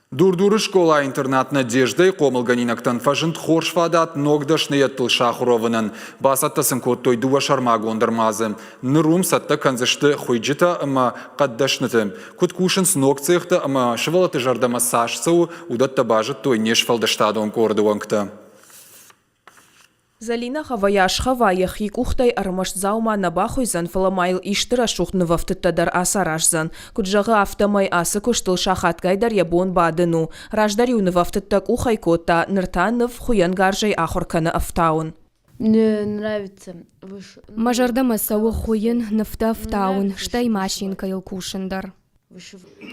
Дурдуры школа-интернат «Надеждой» комылганинактан фажынт хоршфадат ногдашные тылшахровынан. Басаттасын коттой дуа шарма гондырмазы. Нырум сатта канзышты хойджита ама қаддашныты. Куткушын сног цехта ама шывалаты жардама сашцау удатта бажыт той нешфалдаштадон кордуанкта. Залина хаваяшха ваяхик ухтай армаш заума набахуйзан фаламайл иштыра шухнывафтыттадар асаражзан. Куджага автомай асы куштыл шахаткайдар ябон бадыну. Раждар юнывафтыттак ухайкота ныртанов хуян гаржай ахорканы афтаун. Мне нравится. Мажардама сауы хуйын нефта афтаун, штай машинка илкушындар.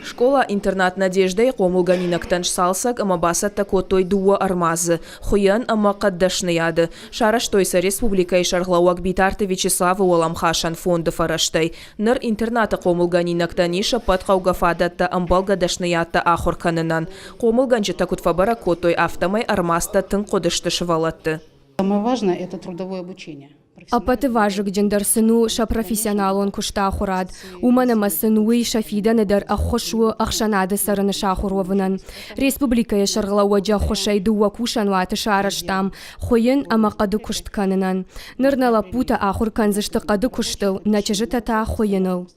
Школа-интернат «Надеждой» комылганинактан салсак ама басатта коттой дуа армазы. Хуян ама қаддашныяды. Шараш тойса республикай шарглауак битарты Вячеславы Оламхашан фонды фараштай. Ныр интерната комылганинактан иша патқаугафадатта амбалгадашныятта ахорканынан. Комылганчыта кутфабара коттой автомай армаста тын қодышты шывалатты. Самое важное – это трудовое обучение. Апаты важык джендар сыну ша профессионалон кушта ахурад. Уманама сынуи шафида недар ахошуы ахшанады сарыны шахуровынан. Республикая шарглауаджа хошай дуа кушануаты шараштам. Хойын амақады куштканынан. Нырнала пута ахур канзышты қады куштыл, начажыта та хойыныл.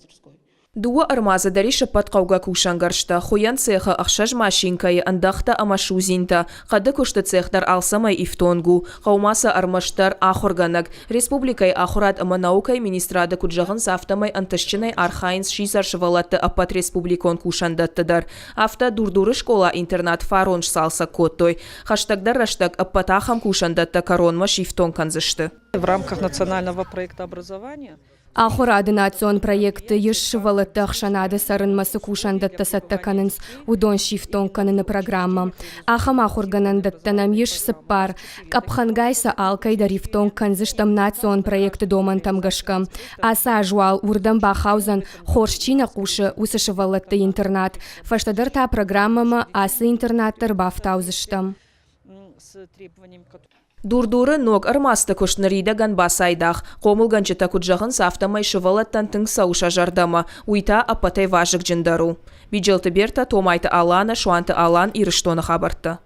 Дуа армазы дариша патқауга кушангаршта. Хуян цеха ахшаж машинкай андахта амашузинта. Қады кушты цехтар алсамай ифтонгу. Қаумаса армаштар ахорганаг. Республикай ахурат ама наукай министрады куджағын сафтамай анташчынай архайнс шизар шывалатты апат республикон кушандаттыдар. Афта дурдуры школа-интернат фаронш салса коттой. Хаштагдар раштаг апатахам кушандатта коронма шифтон канзышты. В рамках национального проекта образования Ахурады национ проекты ешшывалатты ахшанады сарынмасы кушандатта саттаканынс удон шифтон каныны программа. Ахам ахурганандаттанам еш сыппар. Капхангайса алкайда рифтон канзыштам национ проекты доман тамгашка. Аса жуал урдам бахаузан хоршчина кушы усышывалатты интернат. Фаштадар та программама асы интернаттар бафтаузыштам. с требованием Дурдуры ног армаста кушнарида ган басайдах. Комылганчыта куджағын сафтамай шывалаттан тыңсауша жардама. Уйта апатай важык джендару. Биджелты берта томайты алана, шуанты алан ирыштоны хабарты.